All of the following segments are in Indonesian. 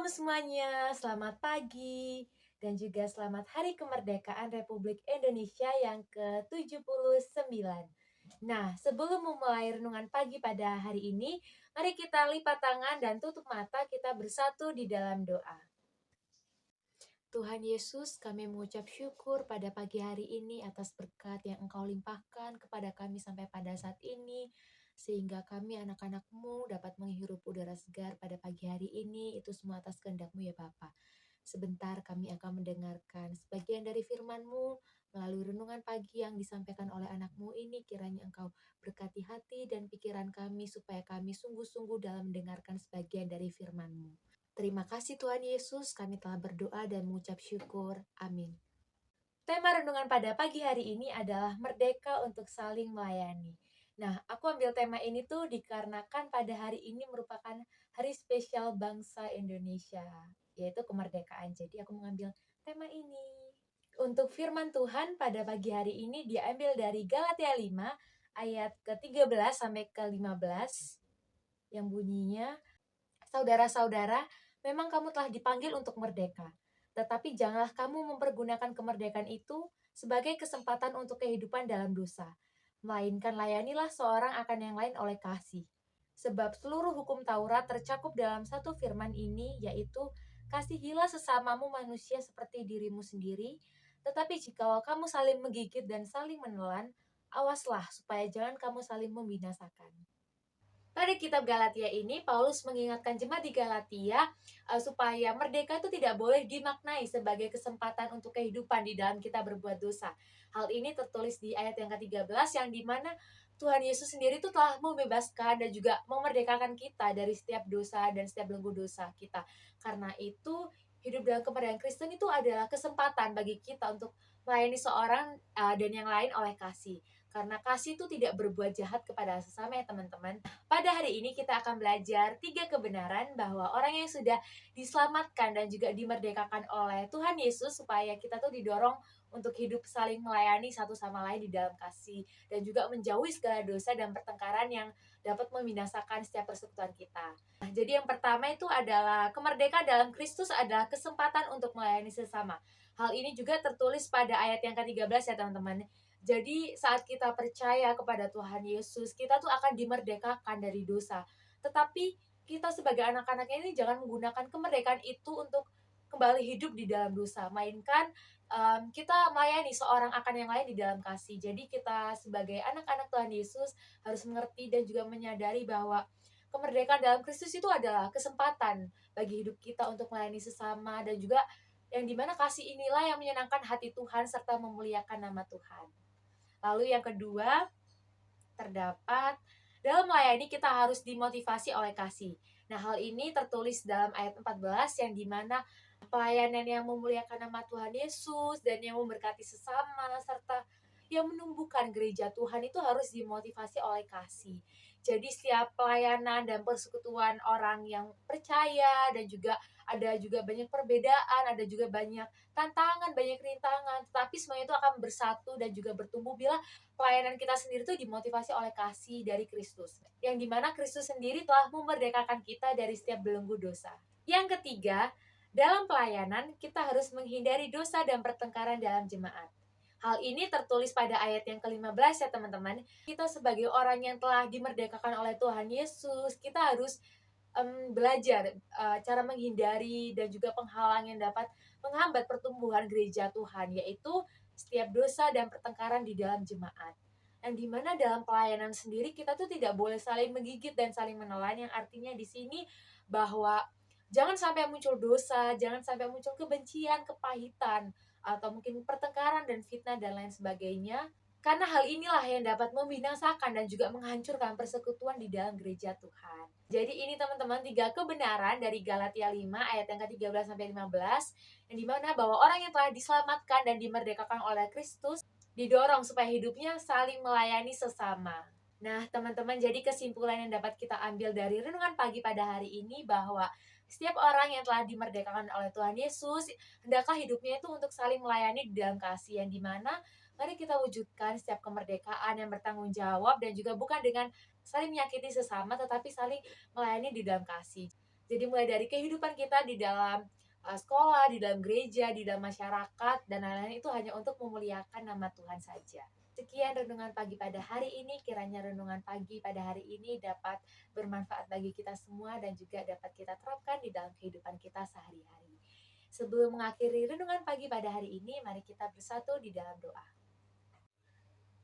Shalom semuanya, selamat pagi dan juga selamat Hari Kemerdekaan Republik Indonesia yang ke-79. Nah, sebelum memulai renungan pagi pada hari ini, mari kita lipat tangan dan tutup mata kita bersatu di dalam doa. Tuhan Yesus, kami mengucap syukur pada pagi hari ini atas berkat yang Engkau limpahkan kepada kami sampai pada saat ini, sehingga kami anak-anak-Mu dapat menghirup udara segar pada pagi hari ini. Itu semua atas kehendak-Mu ya Bapa. Sebentar kami akan mendengarkan sebagian dari firman-Mu melalui renungan pagi yang disampaikan oleh anak-Mu ini. Kiranya Engkau berkati hati dan pikiran kami supaya kami sungguh-sungguh dalam mendengarkan sebagian dari firman-Mu. Terima kasih Tuhan Yesus, kami telah berdoa dan mengucap syukur. Amin. Tema renungan pada pagi hari ini adalah merdeka untuk saling melayani. Nah, aku ambil tema ini tuh dikarenakan pada hari ini merupakan hari spesial bangsa Indonesia, yaitu kemerdekaan. Jadi aku mengambil tema ini. Untuk firman Tuhan pada pagi hari ini diambil dari Galatia 5 ayat ke-13 sampai ke-15 yang bunyinya, "Saudara-saudara, memang kamu telah dipanggil untuk merdeka. Tetapi janganlah kamu mempergunakan kemerdekaan itu sebagai kesempatan untuk kehidupan dalam dosa. Melainkan layanilah seorang akan yang lain oleh kasih. Sebab seluruh hukum Taurat tercakup dalam satu firman ini, yaitu kasihilah sesamamu manusia seperti dirimu sendiri. Tetapi jikalau kamu saling menggigit dan saling menelan, awaslah supaya jangan kamu saling membinasakan." Pada kitab Galatia ini, Paulus mengingatkan jemaat di Galatia supaya merdeka itu tidak boleh dimaknai sebagai kesempatan untuk kehidupan di dalam kita berbuat dosa. Hal ini tertulis di ayat yang ke-13 yang dimana Tuhan Yesus sendiri itu telah membebaskan dan juga memerdekakan kita dari setiap dosa dan setiap belenggu dosa kita. Karena itu, hidup dalam kemerdekaan Kristen itu adalah kesempatan bagi kita untuk melayani seorang dan yang lain oleh kasih. Karena kasih itu tidak berbuat jahat kepada sesama ya teman-teman. Pada hari ini kita akan belajar 3 kebenaran bahwa orang yang sudah diselamatkan dan juga dimerdekakan oleh Tuhan Yesus supaya kita tuh didorong untuk hidup saling melayani satu sama lain di dalam kasih dan juga menjauhi segala dosa dan pertengkaran yang dapat membinasakan setiap persekutuan kita. Nah, jadi yang pertama itu adalah kemerdekaan dalam Kristus adalah kesempatan untuk melayani sesama. Hal ini juga tertulis pada ayat yang ke-13 ya teman-teman. Jadi saat kita percaya kepada Tuhan Yesus, kita tuh akan dimerdekakan dari dosa. Tetapi kita sebagai anak-anaknya ini jangan menggunakan kemerdekaan itu untuk kembali hidup di dalam dosa, melainkan kita melayani seorang akan yang lain di dalam kasih. Jadi kita sebagai anak-anak Tuhan Yesus harus mengerti dan juga menyadari bahwa kemerdekaan dalam Kristus itu adalah kesempatan bagi hidup kita untuk melayani sesama dan juga yang dimana kasih inilah yang menyenangkan hati Tuhan serta memuliakan nama Tuhan. Lalu yang kedua, terdapat dalam melayani kita harus dimotivasi oleh kasih. Nah, hal ini tertulis dalam ayat 14 yang dimana pelayanan yang memuliakan nama Tuhan Yesus dan yang memberkati sesama serta yang menumbuhkan gereja Tuhan itu harus dimotivasi oleh kasih. Jadi setiap pelayanan dan persekutuan orang yang percaya dan juga ada juga banyak perbedaan, ada juga banyak tantangan, banyak rintangan, tetapi semuanya itu akan bersatu dan juga bertumbuh bila pelayanan kita sendiri tuh dimotivasi oleh kasih dari Kristus. Yang dimana Kristus sendiri telah memerdekakan kita dari setiap belenggu dosa. Yang ketiga, dalam pelayanan kita harus menghindari dosa dan pertengkaran dalam jemaat. Hal ini tertulis pada ayat yang ke-15 ya teman-teman. Kita sebagai orang yang telah dimerdekakan oleh Tuhan Yesus, kita harus belajar cara menghindari dan juga penghalang yang dapat menghambat pertumbuhan gereja Tuhan, yaitu setiap dosa dan pertengkaran di dalam jemaat. Yang dimana dalam pelayanan sendiri kita tuh tidak boleh saling menggigit dan saling menelan, yang artinya di sini bahwa jangan sampai muncul dosa, jangan sampai muncul kebencian, kepahitan, atau mungkin pertengkaran dan fitnah dan lain sebagainya. Karena hal inilah yang dapat membinasakan dan juga menghancurkan persekutuan di dalam gereja Tuhan. Jadi ini teman-teman 3 kebenaran dari Galatia 5 ayat yang ke-13 sampai 15 yang dimana bahwa orang yang telah diselamatkan dan dimerdekakan oleh Kristus didorong supaya hidupnya saling melayani sesama. Nah, teman-teman, jadi kesimpulan yang dapat kita ambil dari renungan pagi pada hari ini bahwa setiap orang yang telah dimerdekakan oleh Tuhan Yesus, hendaklah hidupnya itu untuk saling melayani di dalam kasih, yang dimana mari kita wujudkan setiap kemerdekaan yang bertanggung jawab dan juga bukan dengan saling menyakiti sesama, tetapi saling melayani di dalam kasih. Jadi mulai dari kehidupan kita di dalam sekolah, di dalam gereja, di dalam masyarakat, dan lain-lain itu hanya untuk memuliakan nama Tuhan saja. Sekian renungan pagi pada hari ini, kiranya renungan pagi pada hari ini dapat bermanfaat bagi kita semua dan juga dapat kita terapkan di dalam kehidupan kita sehari-hari. Sebelum mengakhiri renungan pagi pada hari ini, mari kita bersatu di dalam doa.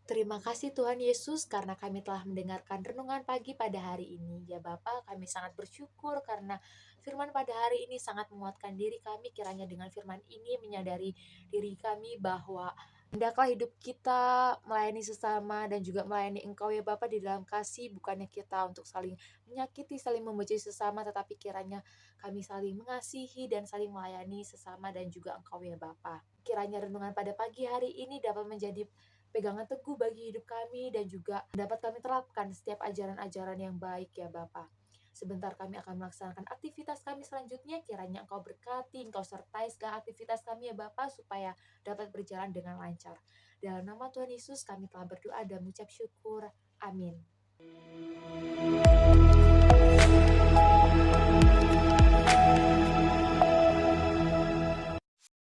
Terima kasih Tuhan Yesus karena kami telah mendengarkan renungan pagi pada hari ini. Ya Bapa, kami sangat bersyukur karena firman pada hari ini sangat menguatkan diri kami. Kiranya dengan firman ini menyadari diri kami bahwa hendaklah hidup kita melayani sesama dan juga melayani Engkau ya Bapa di dalam kasih. Bukannya kita untuk saling menyakiti, saling membenci sesama, tetapi kiranya kami saling mengasihi dan saling melayani sesama dan juga Engkau ya Bapa. Kiranya renungan pada pagi hari ini dapat menjadi pegangan teguh bagi hidup kami dan juga dapat kami terapkan setiap ajaran-ajaran yang baik ya Bapa. Sebentar kami akan melaksanakan aktivitas kami selanjutnya, kiranya Engkau berkati, Engkau sertai segala aktivitas kami ya Bapa supaya dapat berjalan dengan lancar. Dalam nama Tuhan Yesus kami telah berdoa dan mengucap syukur. Amin.